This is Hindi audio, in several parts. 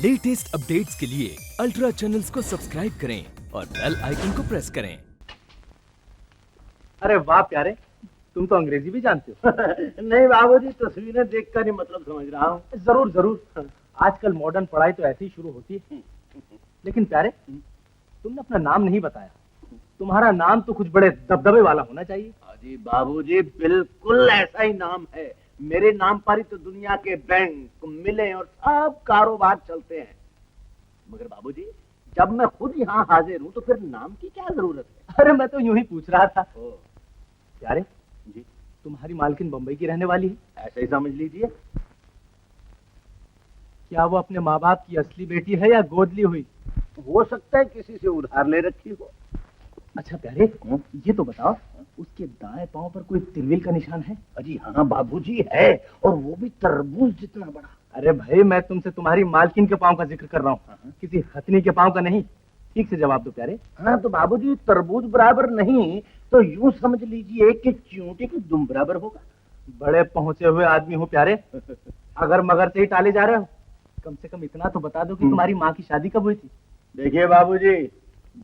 लेटेस्ट अपडेट्स के लिए अल्ट्रा चैनल्स को सब्सक्राइब करें और बेल आइकन को प्रेस करें। अरे वाह प्यारे, तुम तो अंग्रेजी भी जानते हो। नहीं बाबूजी, तस्वीरें देखकर ही मतलब समझ रहा हूँ। जरूर जरूर, आजकल मॉडर्न पढ़ाई तो ऐसे ही शुरू होती है। लेकिन प्यारे, तुमने अपना नाम नहीं बताया। तुम्हारा नाम तो कुछ बड़े दबदबे वाला होना चाहिए। अजी बाबूजी, बिल्कुल ऐसा ही नाम है। मेरे नाम पर ही तो दुनिया के बैंक, मिले और सब कारोबार चलते हैं। मगर बाबूजी, जब मैं खुद यहाँ हाजिर हूँ तो फिर नाम की क्या जरूरत है? अरे मैं तो यूं ही पूछ रहा था। प्यारे जी, तुम्हारी मालकिन बंबई की रहने वाली है? ऐसे ही समझ लीजिए। क्या वो अपने माँ बाप की असली बेटी है या गोद ली हुई? हो सकता है किसी से उधार ले रखी हो। अच्छा प्यारे, ये तो बताओ, उसके दाएं पांव पर कोई तिलविल का निशान है? अजी हाँ बाबूजी, है, और वो भी तरबूज जितना बड़ा। अरे भाई, मैं तुमसे तुम्हारी मालकिन के पांव का जिक्र कर रहा हूँ, किसी हथनी के पांव का नहीं। ठीक से जवाब दो प्यारे। हाँ तो बाबूजी, तरबूज बराबर नहीं तो यूं समझ लीजिए कि चींटी के दुम बराबर होगा। बड़े पहुंचे हुए आदमी हो प्यारे, अगर मगर से ही टाले जा रहे हो। कम से कम इतना तो बता दो कि तुम्हारी माँ की शादी कब हुई थी? देखिए बाबूजी,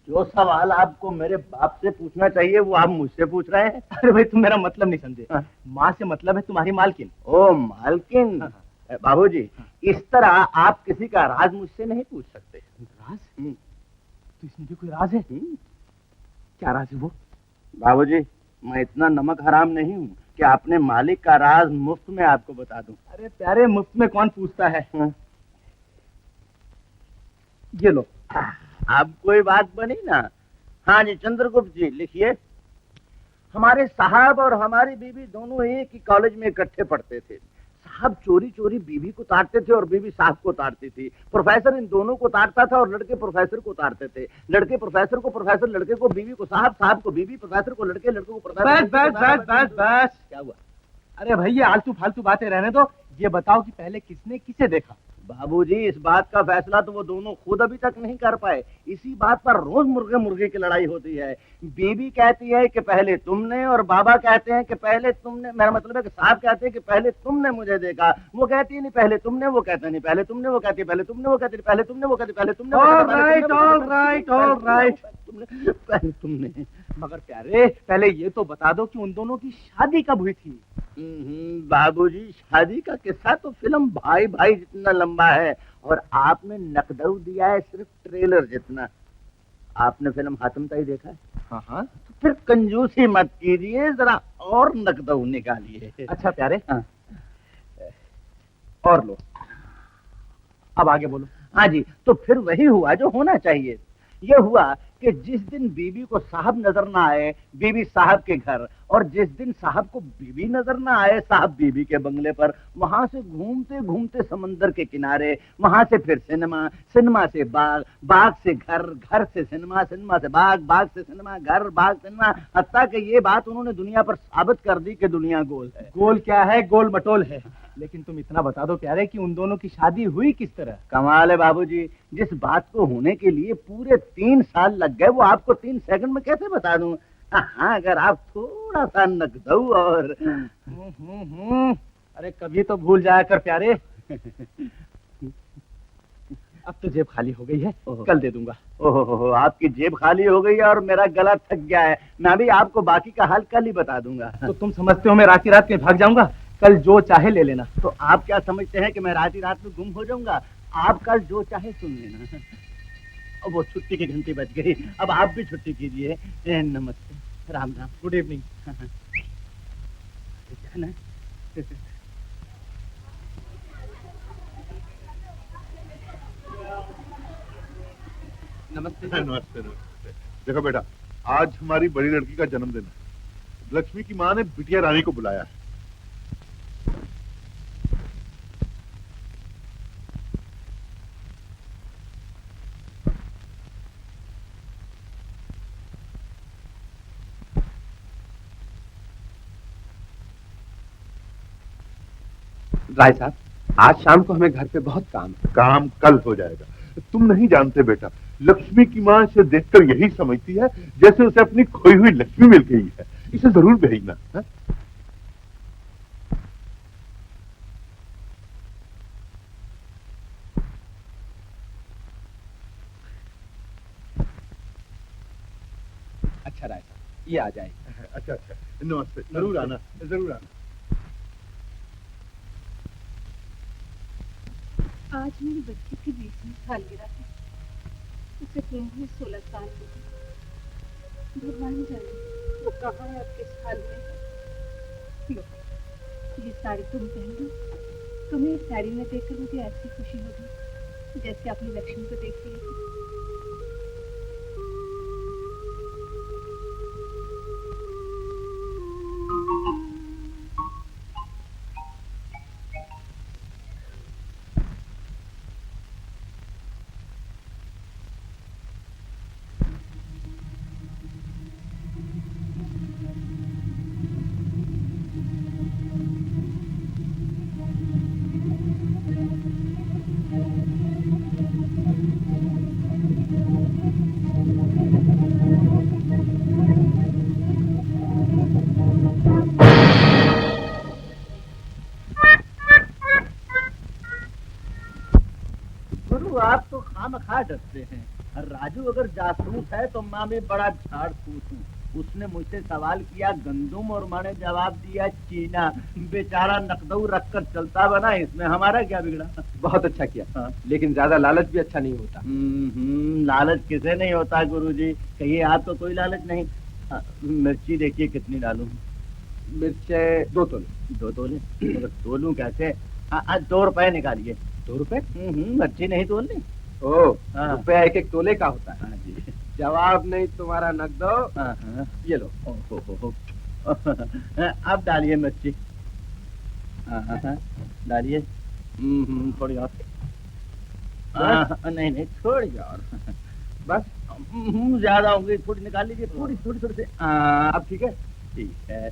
जो सवाल आपको मेरे बाप से पूछना चाहिए वो आप मुझसे पूछ रहे हैं। अरे भाई, तुम मेरा मतलब नहीं समझे। माँ से मतलब है तुम्हारी मालकिन। ओ मालकिन। बाबूजी, इस तरह आप किसी का राज मुझसे नहीं पूछ सकते। राज? तो इसमें भी कोई राज है? क्या राज है वो? बाबूजी, मैं इतना नमक हराम नहीं हूँ कि अपने मालिक का राज मुफ्त में आपको बता दूं। अरे प्यारे, मुफ्त में कौन पूछता है? ये लो। अब कोई बात बनी ना? हाँ जी चंद्रगुप्त जी, लिखिए। हमारे साहब और हमारी बीवी दोनों एक ही कॉलेज में इकट्ठे पढ़ते थे। साहब चोरी चोरी बीवी को ताड़ते थे और बीवी साहब को ताड़ती थी। प्रोफेसर इन दोनों को ताड़ता था और लड़के प्रोफेसर को ताड़ते थे। लड़के प्रोफेसर को प्रोफेसर, लड़के को बीवी को साहब, साहब को बीवी, प्रोफेसर को लड़के, लड़के को प्रोफेसर। बस बस बस बस बस। क्या हुआ? अरे भाई, ये आलतू फालतू बातें रहने दो। ये बताओ कि पहले किसने किसे देखा? बाबूजी, इस बात का फैसला तो वो दोनों खुद अभी तक नहीं कर पाए। इसी बात पर रोज मुर्गे मुर्गे की लड़ाई होती है। बीबी कहती है कि पहले तुमने, और बाबा कहते हैं कि पहले तुमने। मेरा मतलब है कि साहब कहते हैं कि पहले तुमने मुझे देखा। वो कहती है नहीं पहले तुमने, वो कहते नहीं पहले तुमने, वो कहती है पहले तुमने, वो कहती है पहले तुमने, वो कहती है पहले तुमने। All right all right all right, पहले तुमने। मगर प्यारे, पहले ये तो बता दो कि उन दोनों की शादी कब हुई थी? बाबूजी, शादी का किस्सा तो फिल्म भाई भाई जितना लंबा है, और आपने नकदऊ दिया है सिर्फ ट्रेलर जितना। आपने फिल्म हातिम ताई देखा है? हाँ हाँ। तो फिर कंजूसी मत कीजिए, जरा और नकदऊ निकालिए। अच्छा प्यारे, हाँ। और लो, अब आगे बोलो। हाँ जी, तो फिर वही हुआ जो होना चाहिए। ये हुआ कि जिस दिन बीबी को साहब नजर ना आए, बीबी साहब के घर, और जिस दिन साहब को बीबी नजर ना आए, साहब बीबी के बंगले पर, वहां से घूमते घूमते समंदर के किनारे, वहां से फिर सिनेमा, सिनेमा से बाग, बाग से घर, घर से सिनेमा, सिनेमा से बाग, बाग से सिनेमा, घर, बाग, सिनेमा, हत्ता कि ये बात उन्होंने दुनिया पर साबित कर दी कि दुनिया गोल है। गोल क्या है? गोल मटोल है। लेकिन तुम इतना बता दो प्यारे कि उन दोनों की शादी हुई किस तरह? कमाल है बाबूजी, जिस बात को होने के लिए पूरे 3 साल लग गए वो आपको 3 सेकंड में कैसे बता दूं? हाँ, अगर आप थोड़ा सा नकदऊ और अरे कभी तो भूल जाया कर प्यारे। अब तो जेब खाली हो गई है, कल दे दूंगा। ओहो, आपकी जेब खाली हो गई है और मेरा गला थक गया है। मैं भी आपको बाकी का हाल कल ही बता दूंगा। तो तुम समझते हो मैं रात कहीं भाग जाऊंगा? कल जो चाहे ले लेना। तो आप क्या समझते हैं कि मैं रात में गुम हो जाऊंगा? आप कल जो चाहे सुन लेना। अब वो छुट्टी की घंटी बज गई, अब आप भी छुट्टी कीजिए। नमस्ते, राम राम, गुड इवनिंग। नमस्ते। नमस्ते नमस्ते। देखो बेटा, आज हमारी बड़ी लड़की का जन्मदिन है। लक्ष्मी की माँ ने बिटिया रानी को बुलाया है। राय साहब, आज शाम को हमें घर पे बहुत काम है। काम कल हो जाएगा। तुम नहीं जानते बेटा, लक्ष्मी की माँ इसे देखकर यही समझती है जैसे उसे अपनी खोई हुई लक्ष्मी मिल गई है। इसे जरूर भेजना है? अच्छा राय साहब, ये आ जाए। अच्छा अच्छा, नमस्ते, जरूर आना, जरूर आना। आज मेरी बच्ची की 20वीं सालगिरह है। उसे पूरे हुए 16 साल हो गए। भगवान जाने वो कहाँ है, अब किस हाल में है। लो, ये साड़ी तुम पहन लो। तुम्हें इस साड़ी में देखकर मुझे ऐसी खुशी होगी जैसे अपनी लक्ष्मी को देख रही थी। गुरु आप तो खामखा डरते हैं। राजू अगर जासूस है तो माँ भी बड़ा झाड़ फूस हूँ। उसने मुझसे सवाल किया गंदुम और मैंने जवाब दिया चीना। बेचारा नकदऊ रख कर चलता बना, इसमें हमारा क्या बिगड़ा। बहुत अच्छा किया। हाँ। लेकिन ज्यादा लालच भी अच्छा नहीं होता। लालच किसे नहीं होता गुरुजी, कहिए आपको कोई लालच नहीं। मिर्ची देखिए कितनी डालूं। मिर्चें 2 तोले। 2 तोले? मगर तोलूं कैसे? 2 रुपए निकालिए। 2 रुपए? मिर्ची नहीं तोलनी। ओ, हाँ। रुपया 1-1 तोले का होता है। हाँ जी। जवाब नहीं तुम्हारा नकदो। हाँ। ये लो। हो। अब डालिए मिर्ची। हाँ, डालिए। थोड़ी और। नहीं थोड़ी और। बस ज्यादा होंगी, थोड़ी निकाल लीजिए, थोड़ी से। अब ठीक है। ठीक है,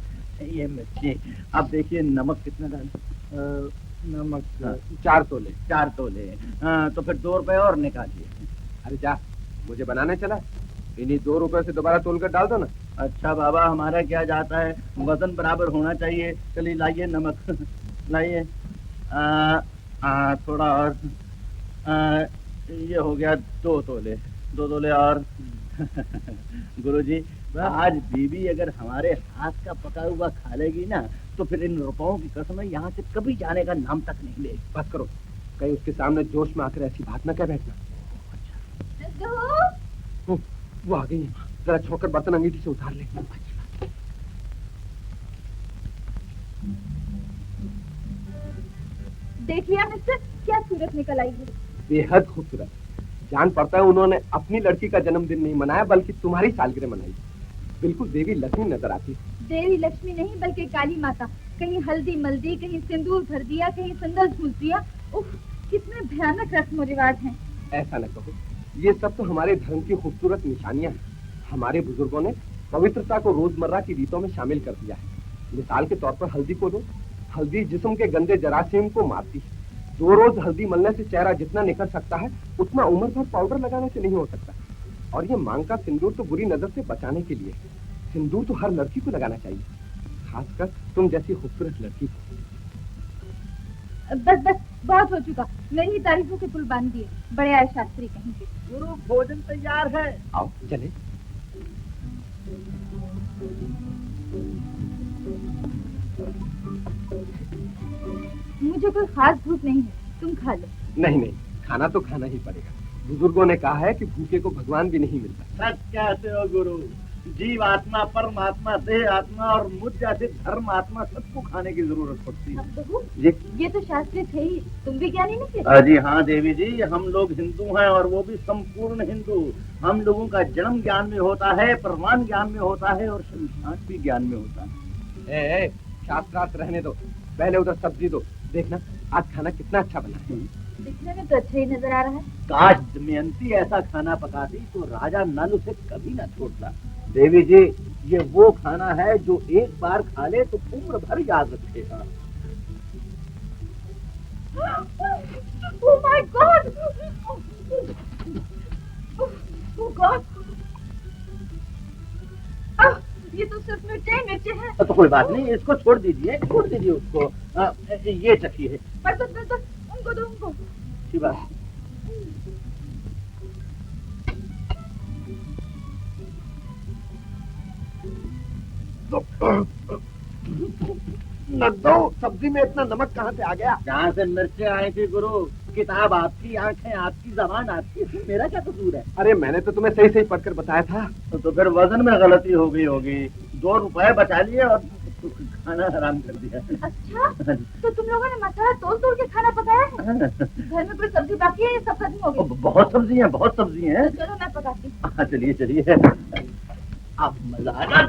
ये मिर्ची। अब देखिए नमक कितना डालें? नमक हाँ। 4 तोले। 4 तोले। तो फिर 2 रुपए और निकालिए। अरे जा, मुझे बनाने चला, इन्हीं 2 रुपए से दोबारा तोल कर डाल दो ना। अच्छा बाबा, हमारा क्या जाता है, वजन बराबर होना चाहिए। चलिए लाइए नमक। लाइए। थोड़ा और। ये हो गया 2 तोले। 2 तोले और। गुरुजी, आज बीबी अगर हमारे हाथ का पका हुआ खा लेगी ना, तो फिर इन रुपयों की कसम है यहाँ से कभी जाने का नाम तक नहीं लेगी। बस करो, कहीं उसके सामने जोश में आकर ऐसी बात ना कह बैठना। वो आ गई है, जरा छोकर बर्तन अंगीठी से उतार ले। देख लिया मिस्टर, क्या सूरत निकल आई है। बेहद खूबसूरत। जान पड़ता है उन्होंने अपनी लड़की का जन्मदिन नहीं मनाया, बल्कि तुम्हारी सालगिरह मनाई। बिल्कुल देवी लक्ष्मी नजर आती। देवी लक्ष्मी नहीं बल्कि काली माता। कहीं हल्दी मल दी, कहीं सिंदूर भर दिया, कहीं संदल झूल दिया। उफ, कितने भयानक रस्म रिवाज हैं। ऐसा न कहो, ये सब तो हमारे धर्म की खूबसूरत निशानियां हैं। हमारे बुजुर्गों ने पवित्रता को रोजमर्रा की रीतों में शामिल कर दिया है। मिसाल के तौर पर हल्दी को लो। हल्दी जिस्म के गंदे जरासीम को मारती है। 2 रोज हल्दी मलने से चेहरा जितना निखर सकता है, उतना उम्र भर पाउडर लगाने से नहीं हो सकता। और ये मांग का सिंदूर तो बुरी नजर से बचाने के लिए है। सिंदूर तो हर लड़की को लगाना चाहिए, खासकर तुम जैसी खूबसूरत लड़की को। बस बहुत हो चुका। मेरी तारीफों के पुल बांध दिए, बड़े आए शास्त्री कहीं के। गुरु, भोजन तैयार है। आओ चले। मुझे कोई खास भूख नहीं है, तुम खा लो। नहीं, खाना तो खाना ही पड़ेगा। बुजुर्गों ने कहा है कि भूखे को भगवान भी नहीं मिलता। सच कहते हो गुरु। जीव आत्मा, परमात्मा, देह आत्मा और मुझ जैसे धर्म आत्मा सबको खाने की जरूरत पड़ती है। अब बहू, ये तो शास्त्री थे ही, तुम भी ज्ञानी नहीं थे? जी हाँ देवी जी, हम लोग हिंदू हैं और वो भी संपूर्ण हिंदू। हम लोगों का जन्म ज्ञान में होता है, प्रमाण ज्ञान में होता है और संस्कार भी ज्ञान में होता है। शास्त्रार्थ रहने दो, पहले उधर सब्जी दो। देखना आज खाना कितना अच्छा बना है। दिखने में तो अच्छा ही नजर आ रहा है। काश दमयंती ऐसा खाना पकाती तो राजा नल उसे कभी न छोड़ता। देवी जी, ये वो खाना है जो एक बार खा ले तो उम्र भर याद रखेगा। Oh my God! Oh God! ये तो सिर्फ मिर्चे हैं। तो कोई बात नहीं, इसको छोड़ दीजिए उसको। ये चखिए। बस उनको दो, उनको। अच्छी बात। नंदो, सब्जी में इतना नमक कहाँ से आ गया? जहाँ से मिर्चें आई थी गुरु। किताब आपकी, आंखें आपकी, जबान आपकी, मेरा क्या कसूर है? अरे मैंने तो तुम्हें सही सही पढ़कर बताया था। तो फिर वजन में गलती हो गई होगी। 2 रुपए बचा लिए और खाना हराम कर दिया। अच्छा, तो तुम लोगों ने मसाला तोड़ तोड़ के खाना पकाया है? घर में कोई सब्जी बाकी है या सब खत्म हो गई? बहुत सब्जी है, बहुत सब्जी है। चलो मैं पकाती हूँ। हाँ चलिए चलिए। अब मजा आएगा।